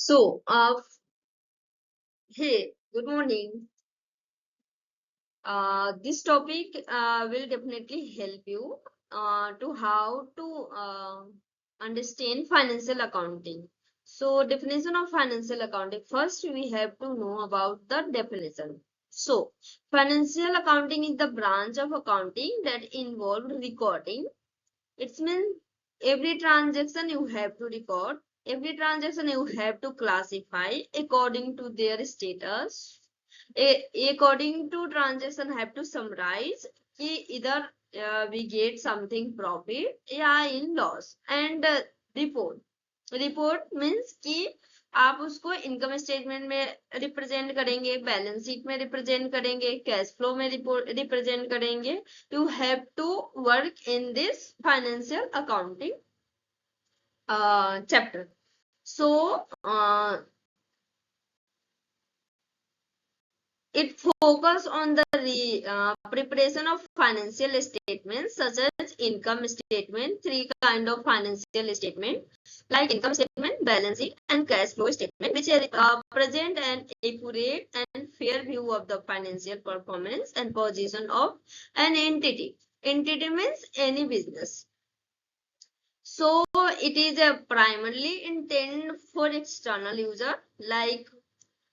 So, hey, good morning. This topic will definitely help you to how to understand financial accounting. So, definition of financial accounting. First, we have to know about the definition. So, financial accounting is the branch of accounting that involved recording. It means every transaction you have to record, every transaction you have to classify according to their status. According to transaction have to summarize कि either we get something profit या in loss and report. Report means कि आप उसको income statement में represent करेंगे, balance sheet में represent करेंगे, cash flow में रिप्रेजेंट करेंगे. You have to work in this financial accounting chapter. So it focus on the preparation of financial statements such as income statement, three kind of financial statement like income statement, balance sheet and cash flow statement, which present an accurate and fair view of the financial performance and position of an entity. Entity means any business. So it is primarily intended for external user. Like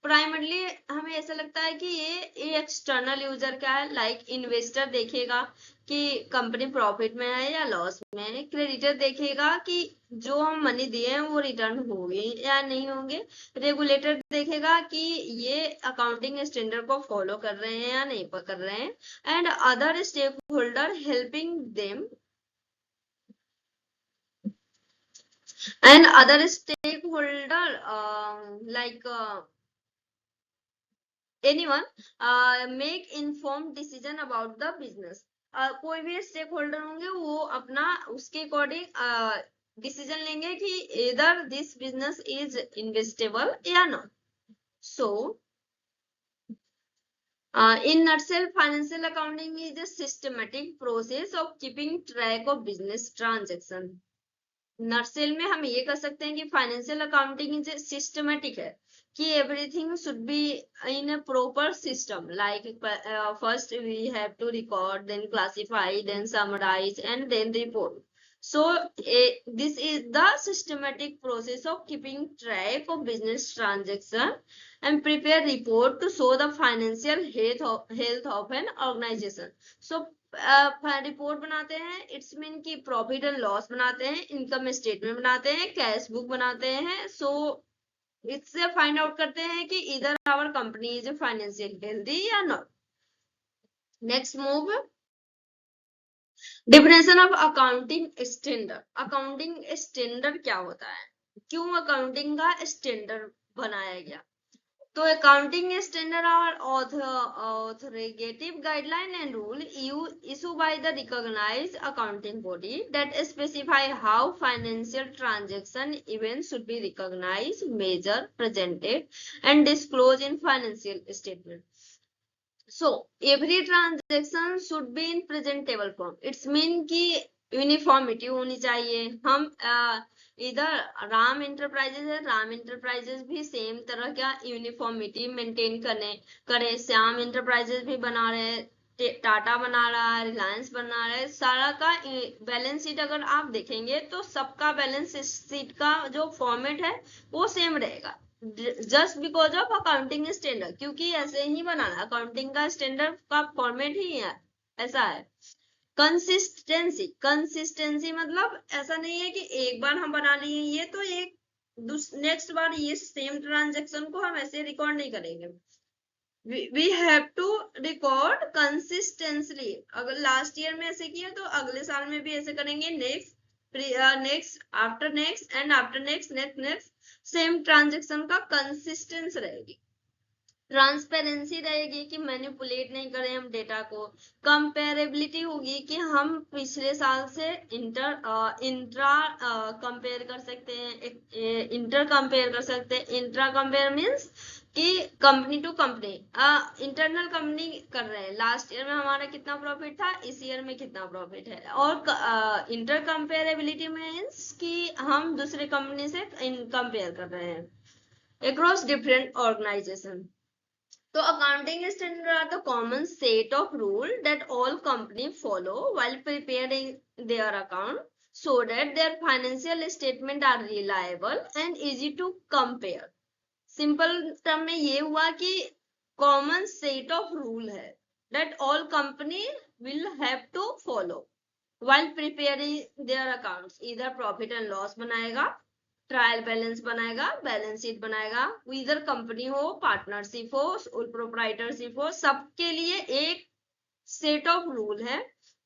primarily हमें ऐसा लगता है कि ये external user क्या है, like investor देखेगा कि कंपनी प्रॉफिट में है या लॉस में है. क्रेडिटर देखेगा कि जो हम मनी दिए हैं वो रिटर्न होंगे या नहीं होंगे. रेगुलेटर देखेगा कि ये अकाउंटिंग स्टैंडर्ड को फॉलो कर रहे हैं या नहीं कर रहे हैं. And other stakeholder helping them and other stakeholder like anyone make informed decision about the business. कोई भी स्टेक होल्डर होंगे वो अपना उसके अकॉर्डिंग डिसीजन लेंगे कि इधर दिस बिजनेस इज इन्वेस्टेबल या not. So in nutshell, financial accounting is a systematic process of keeping track of business transaction. Nutshell में हम ये कर सकते हैं कि फाइनेंशियल अकाउंटिंग इज सिस्टमेटिक है कि everything should be in a proper system. Like first we have to record, then classify, then summarise and then report. So this is the systematic process of keeping track of business transaction and prepare report to show the financial health of an organization. So report बनाते हैं, it's mean कि profit and loss बनाते हैं, income statement बनाते हैं, cash book बनाते हैं. सो इससे फाइंड आउट करते हैं कि इधर our company is financial healthy या not. Next move, definition of accounting standard. Accounting standard क्या होता है, क्यों अकाउंटिंग का स्टैंडर्ड बनाया गया. तो accounting standard are authoritative guideline and rule issued by the recognized accounting body that specify how financial transaction events should be recognized, measured, presented, and disclosed in financial statement. So every transaction should be in presentable form. It's mean कि uniformity होनी चाहिए. हम इधर Ram enterprises है, Ram enterprises भी same तरह का uniformity maintain करे. श्याम इंटरप्राइजेस भी बना रहे, टाटा बना रहा है, रिलायंस बना रहा है. सारा का बैलेंस शीट अगर आप देखेंगे तो सबका बैलेंस शीट का जो फॉर्मेट है वो सेम रहेगा. Just because of accounting standard, क्योंकि ऐसे ही बनाना, अकाउंटिंग का स्टैंडर्ड का फॉर्मेट ही है, ऐसा है. कंसिस्टेंसी, कंसिस्टेंसी मतलब ऐसा नहीं है कि एक बार हम बना लिए ये तो एक नेक्स्ट बार ये सेम ट्रांजेक्शन को हम ऐसे रिकॉर्ड नहीं करेंगे. We have to record consistently. अगर लास्ट ईयर में ऐसे किया तो अगले साल में भी ऐसे करेंगे. Next after next and after next next next same transaction का कंसिस्टेंस रहेगी. ट्रांसपेरेंसी रहेगी कि मैनिपुलेट नहीं करें हम डेटा को. कंपेरेबिलिटी होगी कि हम पिछले साल से इंट्रा कंपेयर कर सकते हैं, इंटर कंपेयर कर सकते हैं. इंट्रा कंपेयर मीन्स कि company to company, internal company कर रहे हैं, लास्ट ईयर में हमारा कितना प्रॉफिट था, इस ईयर में कितना प्रॉफिट है. और इंटर कंपेरेबिलिटी मीन्स कि हम दूसरे कंपनी से कंपेयर कर रहे हैं. across different organizations. So accounting standards are the common set of rules that all companies follow while preparing their account so that their financial statements are reliable and easy to compare. Simple term में ये हुआ कि common set of rule है that all company will have to follow while preparing their accounts. either profit and loss बनाएगा, trial balance बनाएगा, balance sheet बनाएगा, इधर company हो, पार्टनरशिप हो, सोल प्रोप्राइटरशिप हो, सबके लिए एक सेट ऑफ रूल है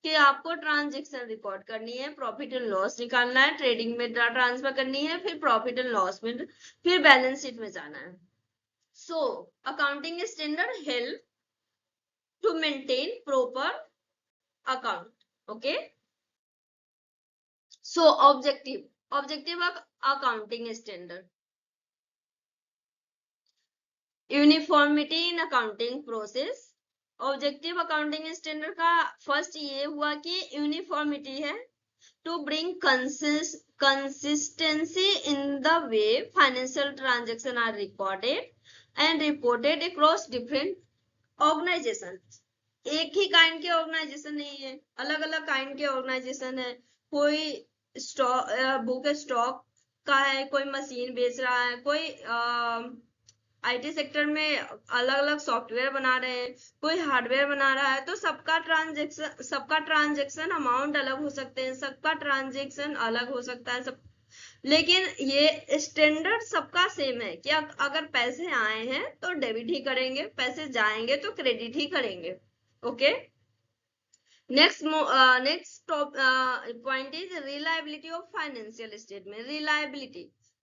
कि आपको ट्रांजेक्शन रिकॉर्ड करनी है, प्रॉफिट एंड लॉस निकालना है, ट्रेडिंग में ट्रांसफर करनी है, फिर प्रॉफिट एंड लॉस में, फिर बैलेंस शीट में जाना है. So accounting standard help to maintain proper account. Okay, so objective of accounting standard, uniformity in accounting process. Objective accounting standard का फर्स्ट ये हुआ कि यूनिफॉर्मिटी है, to bring consistency in the way financial transaction are recorded and reported across different organisation. एक ही kind के organisation नहीं है, अलग अलग काइंड के ऑर्गेनाइजेशन है. कोई बुक स्टॉक का है, कोई मशीन बेच रहा है, कोई आईटी सेक्टर में अलग अलग सॉफ्टवेयर बना रहे हैं, कोई हार्डवेयर बना रहा है. तो सबका ट्रांजेक्शन अमाउंट अलग हो सकते हैं, सबका ट्रांजेक्शन अलग हो सकता है सब. लेकिन ये स्टैंडर्ड सबका सेम है कि अगर पैसे आए हैं तो डेबिट ही करेंगे, पैसे जाएंगे तो क्रेडिट ही करेंगे. Okay, next point is reliability of financial statement.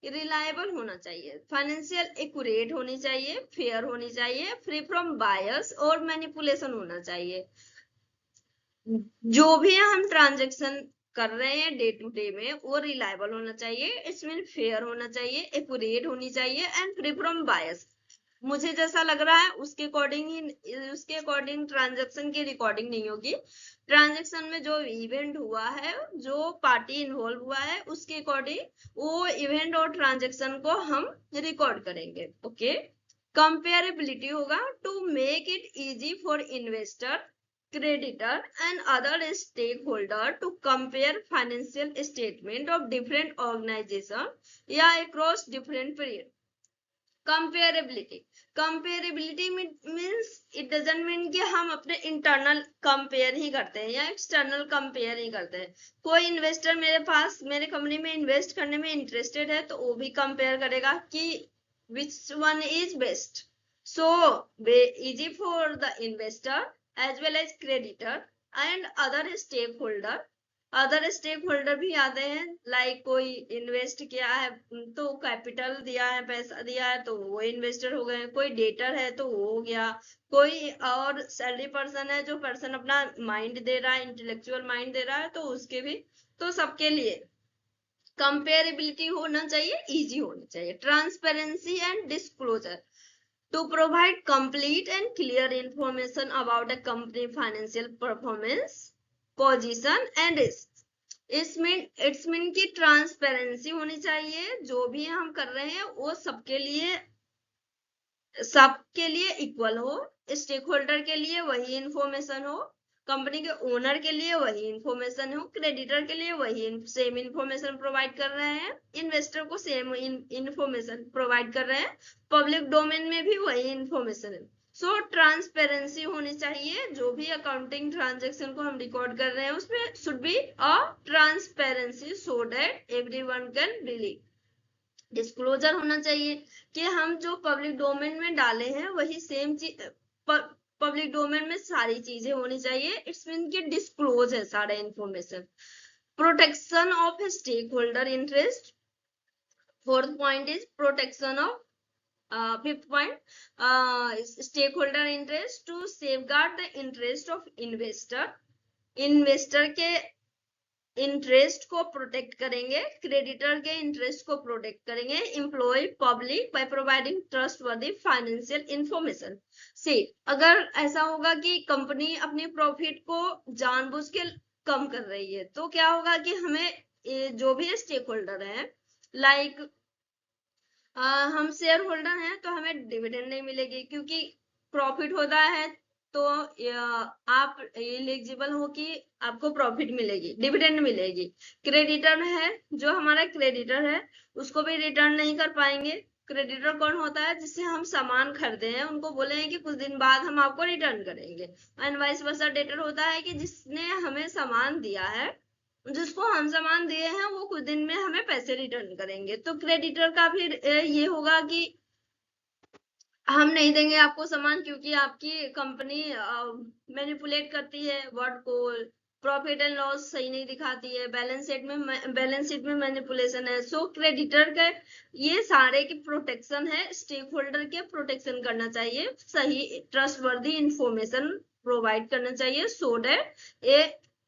Reliable होना चाहिए, फाइनेंशियल एक्यूरेट होनी चाहिए, फेयर होनी चाहिए, फ्री फ्रॉम बायस और मैनिपुलेशन होना चाहिए. जो भी हम ट्रांजेक्शन कर रहे हैं डे टू डे में वो रिलायबल होना चाहिए, इट्स मीन फेयर होना चाहिए, एक्यूरेट होनी चाहिए एंड फ्री फ्रॉम बायस. मुझे जैसा लग रहा है उसके अकॉर्डिंग ट्रांजेक्शन की रिकॉर्डिंग नहीं होगी. ट्रांजेक्शन में जो इवेंट हुआ है, जो पार्टी इन्वॉल्व हुआ है, उसके अकॉर्डिंग वो इवेंट और ट्रांजेक्शन को हम रिकॉर्ड करेंगे. ओके, कंपेरेबिलिटी होगा, to make it easy for investor, creditor and other stakeholder to compare financial statement of different organization या across different period. Comparability means it doesn't mean कि हम अपने इंटरनल कंपेयर ही करते हैं या एक्सटर्नल कंपेयर ही करते हैं. कोई इन्वेस्टर मेरे कंपनी में इन्वेस्ट करने में इंटरेस्टेड है तो वो भी कंपेयर करेगा कि which one is best. So easy for the investor as well as creditor and other stakeholder भी आते हैं. लाइक कोई इन्वेस्ट किया है तो कैपिटल दिया है, पैसा दिया है तो वो इन्वेस्टर हो गए, कोई डेटर है तो वो हो गया, कोई और सैलरी पर्सन है जो पर्सन अपना माइंड दे रहा है, इंटेलेक्चुअल माइंड दे रहा है, तो उसके भी. तो सबके लिए कंपेरेबिलिटी होना चाहिए, इजी होना चाहिए. Transparency and disclosure, to provide complete and clear information about a company financial performance, position and risk. It's mean की ट्रांसपेरेंसी होनी चाहिए, जो भी हम कर रहे हैं वो सबके लिए इक्वल हो, स्टेक होल्डर के लिए वही इंफॉर्मेशन हो, कंपनी के ओनर के लिए वही इंफॉर्मेशन हो, क्रेडिटर के लिए वही सेम इंफॉर्मेशन प्रोवाइड कर रहे हैं, इन्वेस्टर को सेम इंफॉर्मेशन प्रोवाइड कर रहे हैं, पब्लिक डोमेन में भी वही इंफॉर्मेशन है. सो ट्रांसपेरेंसी होनी चाहिए, जो भी अकाउंटिंग ट्रांजेक्शन को हम रिकॉर्ड कर रहे हैं उसमें should be a transparency so that everyone can believe. Disclosure होना चाहिए कि हम जो पब्लिक डोमेन में डाले हैं वही सेम चीज पब्लिक डोमेन में सारी चीजें होनी चाहिए. इट्स मीन कि डिस्क्लोज है सारा information. Protection of stakeholder interest. Fourth point is protection of fifth point stakeholder interest, to safeguard the interest of investor के इंटरेस्ट को प्रोटेक्ट करेंगे, क्रेडिटर के इंटरेस्ट को प्रोटेक्ट करेंगे, employ public by providing trustworthy financial information. से अगर ऐसा होगा कि कंपनी अपनी प्रॉफिट को जानबूझ के कम कर रही है तो क्या होगा कि हमें जो भी स्टेक होल्डर है, लाइक हम शेयर होल्डर हैं तो हमें डिविडेंड नहीं मिलेगी, क्योंकि प्रॉफिट होता है तो आप एलिजिबल हो कि आपको प्रॉफिट मिलेगी, डिविडेंड मिलेगी। क्रेडिटर है, जो हमारा क्रेडिटर है उसको भी रिटर्न नहीं कर पाएंगे। क्रेडिटर कौन होता है? जिससे हम सामान खरीदे हैं, उनको बोले हैं कि कुछ दिन बाद हम आपको रिटर्न करेंगे। एंड वाइस वर्सा डेटर होता है कि जिसने हमें सामान दिया है, जिसको हम सामान दिए हैं, वो कुछ दिन में हमें पैसे रिटर्न करेंगे। तो क्रेडिटर का फिर ये होगा कि हम नहीं देंगे आपको सामान, क्योंकि आपकी कंपनी मैनिपुलेट करती है वर्ड को, प्रॉफिट एंड लॉस सही नहीं दिखाती है, बैलेंस शीट में मैनिपुलेशन है। सो क्रेडिटर के ये सारे की प्रोटेक्शन है, स्टेक होल्डर के प्रोटेक्शन करना चाहिए, सही ट्रस्टवर्दी इंफॉर्मेशन प्रोवाइड करना चाहिए, सो दैट ये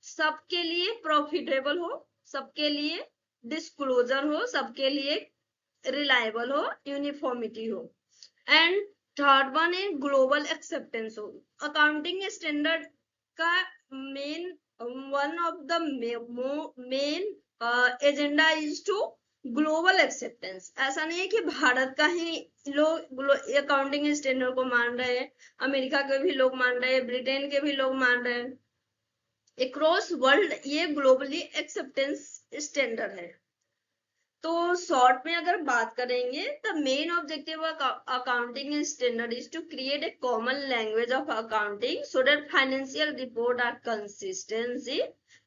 सबके लिए प्रॉफिटेबल हो, सबके लिए डिस्क्लोजर हो, सबके लिए रिलायबल हो, यूनिफॉर्मिटी हो। एंड थर्ड वन है ग्लोबल एक्सेप्टेंस हो। अकाउंटिंग स्टैंडर्ड का main one of the main agenda is to global acceptance. ऐसा नहीं है कि भारत का ही लोग अकाउंटिंग स्टैंडर्ड को मान रहे हैं, अमेरिका के भी लोग मान रहे हैं, ब्रिटेन के भी लोग मान रहे हैं, अक्रॉस वर्ल्ड ये ग्लोबली एक्सेप्टेंस स्टैंडर्ड है। तो शॉर्ट में अगर बात करेंगे, the main objective of accounting standard is to create a common language of accounting so that financial report are consistency,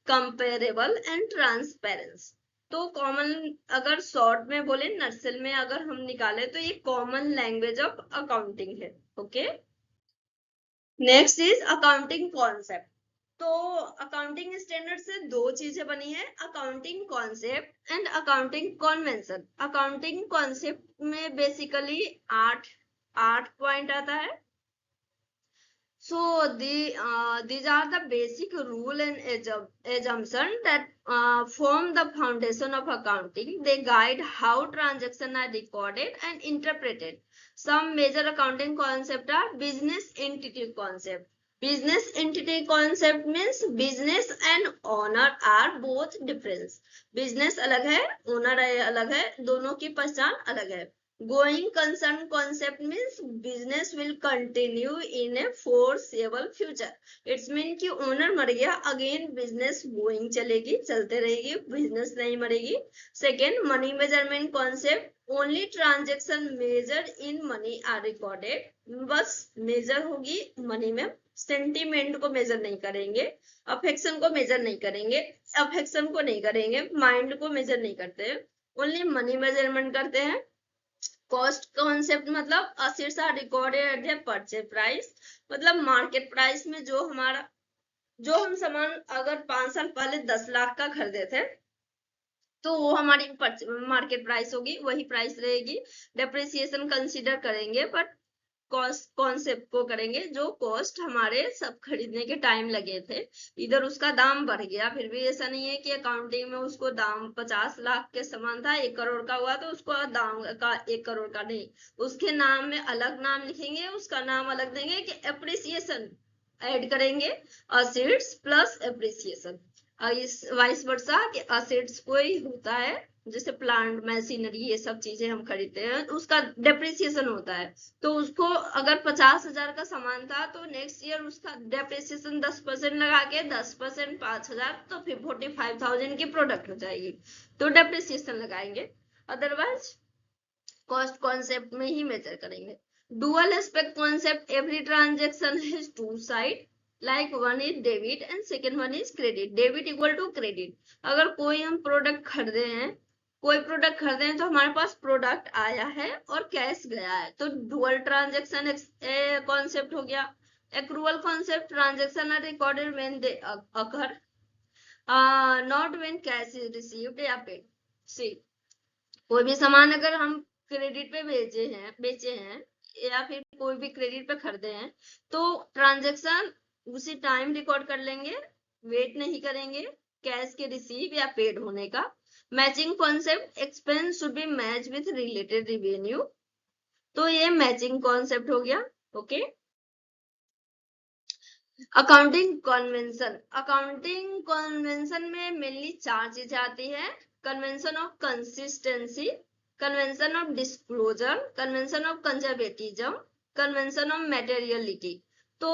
comparable and transparency. तो कॉमन अगर शॉर्ट में बोले, नर्सल में अगर हम निकाले, तो ये कॉमन लैंग्वेज ऑफ अकाउंटिंग है। Okay, next is accounting concept. तो अकाउंटिंग स्टैंडर्ड से दो चीजें बनी है, accounting concept and accounting convention. Accounting concept में बेसिकली आठ पॉइंट आता है। So these are the basic rule and assumption that form the foundation of accounting. They guide how transactions are recorded and interpreted. Some major accounting concepts are business entity concept. Business entity concept means business and owner are both different. Business अलग है, owner अलग है, दोनों की पहचान अलग है। Going concern concept means business will continue in a foreseeable future. It's mean कि ओनर मर गया, अगेन बिजनेस गोइंग चलेगी, चलते रहेगी, बिजनेस नहीं मरेगी। Second, money measurement concept, only transaction measure in money are recorded. बस मेजर होगी मनी में, सेंटीमेंट को मेजर नहीं करेंगे, अफेक्शन को मेजर नहीं करेंगे, अफेक्शन को नहीं करेंगे, माइंड को मेजर नहीं करते, ओनली मनी मेजरमेंट करते हैं। कॉस्ट कॉन्सेप्ट मतलब assets are recorded at the purchase price, मतलब मार्केट प्राइस में जो हम सामान अगर 5 साल पहले 10 लाख का खरीदे थे, तो वो हमारी मार्केट प्राइस होगी, वही प्राइस रहेगी। डेप्रिसिएशन कंसीडर करेंगे, बट कॉस्ट कॉन्सेप्ट को करेंगे, जो कॉस्ट हमारे सब खरीदने के टाइम लगे थे, इधर उसका दाम बढ़ गया, फिर भी ऐसा नहीं है कि अकाउंटिंग में उसको दाम 50 लाख के समान था, 1 करोड़ का हुआ तो उसको दाम का 1 करोड़ का नहीं, उसके नाम में अलग नाम लिखेंगे, उसका नाम अलग देंगे कि एप्रिसिएशन ऐड करेंगे, असेट्स प्लस एप्रिसिएशन। इस वाइस वर्सा कि असेट्स कोई होता है जैसे प्लांट मशीनरी, ये सब चीजें हम खरीदते हैं, तो उसका डेप्रिसिएशन होता है। तो उसको अगर 50,000 का सामान था, तो नेक्स्ट ईयर उसका डेप्रिसिएशन 10% लगा के 10% 5,000, तो फिर 45,000 की प्रोडक्ट हो जाएगी, तो डेप्रिसिएशन लगाएंगे। अदरवाइज कॉस्ट कॉन्सेप्ट में ही मेजर करेंगे। Dual aspect concept, every transaction has two side, like one is debit and second one is credit. Debit equal to credit. अगर कोई हम प्रोडक्ट खरीदे हैं, तो हमारे पास प्रोडक्ट आया है और कैश गया है, तो डुअल ट्रांजेक्शन कॉन्सेप्ट हो गया। Accrual concept, transaction are recorded when they occur, not when cash is received या पेड। सी, कोई भी सामान अगर हम क्रेडिट पे बेचे हैं या फिर कोई भी क्रेडिट पे खरीदे हैं, तो ट्रांजेक्शन उसी टाइम रिकॉर्ड कर लेंगे, वेट नहीं करेंगे कैश के रिसीव या पेड होने का। Matching concept, expense should be match with related revenue, तो ये मैचिंग कॉन्सेप्ट हो गया। Okay, accounting convention. Accounting convention में मेनली 4 चीजें आती है। Convention of consistency, convention of disclosure, convention of conservatism, convention of materiality. तो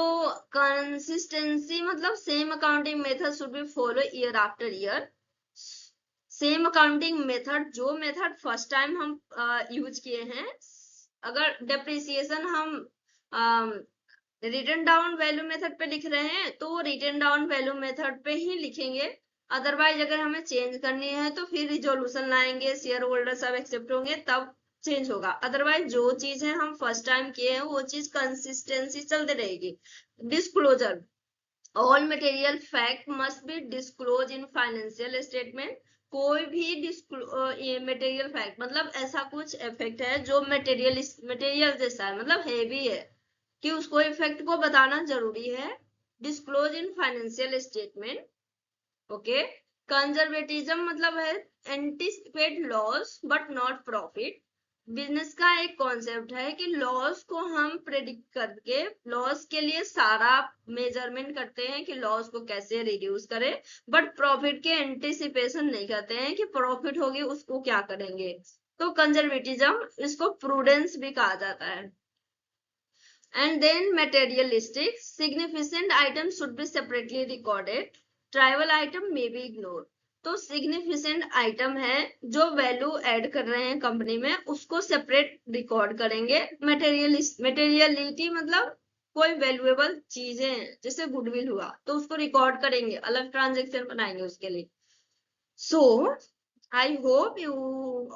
कंसिस्टेंसी मतलब same accounting method should be follow year after year. Same accounting method, जो method first time हम use किए हैं, अगर डेप्रिसिएशन हम रिटन डाउन वैल्यू मेथड पे लिख रहे हैं तो रिटन डाउन वैल्यू मेथड पे ही लिखेंगे। अदरवाइज अगर हमें चेंज करनी है तो फिर रिजोल्यूशन लाएंगे, शेयर होल्डर सब एक्सेप्ट होंगे, तब चेंज होगा। अदरवाइज जो चीज है हम फर्स्ट टाइम किए हैं वो चीज कंसिस्टेंसी चलते रहेगी। Disclosure, all material fact must be disclose in financial statement. कोई भी मटेरियल फैक्ट मतलब ऐसा कुछ इफेक्ट है जो मटेरियल जैसा है, मतलब हैवी है, कि उसको इफेक्ट को बताना जरूरी है। Disclose in financial statement. Okay. Conservatism मतलब है anticipate loss but not profit. Business का एक कॉन्सेप्ट है कि लॉस को हम प्रेडिक्ट करके लॉस के लिए सारा मेजरमेंट करते हैं कि लॉस को कैसे रिड्यूस करें, बट प्रॉफिट के एंटिसिपेशन नहीं करते हैं कि प्रॉफिट होगी उसको क्या करेंगे। तो कंजर्वेटिज्म, इसको प्रूडेंस भी कहा जाता है। And then materialistic, significant items should be separately recorded, trivial item may be ignored। तो सिग्निफिकेंट आइटम है जो वैल्यू ऐड कर रहे हैं कंपनी में, उसको सेपरेट रिकॉर्ड करेंगे। मटेरियलिटी मतलब कोई वैल्यूएबल चीजें हैं, जैसे गुडविल हुआ तो उसको रिकॉर्ड करेंगे, अलग ट्रांजेक्शन बनाएंगे उसके लिए। So I hope you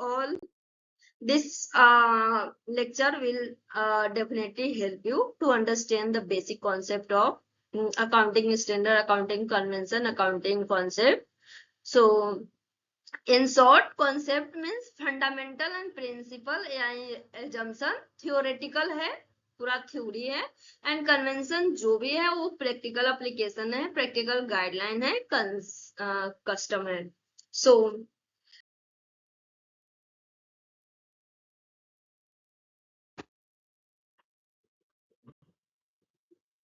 all this lecture will definitely help you to understand the basic concept of accounting standard, accounting convention, accounting concept. So in short, concept means fundamental and principle assumption, theoretical है, पूरा theory है, and convention जो भी है वो practical application है, practical guideline है, custom है। सो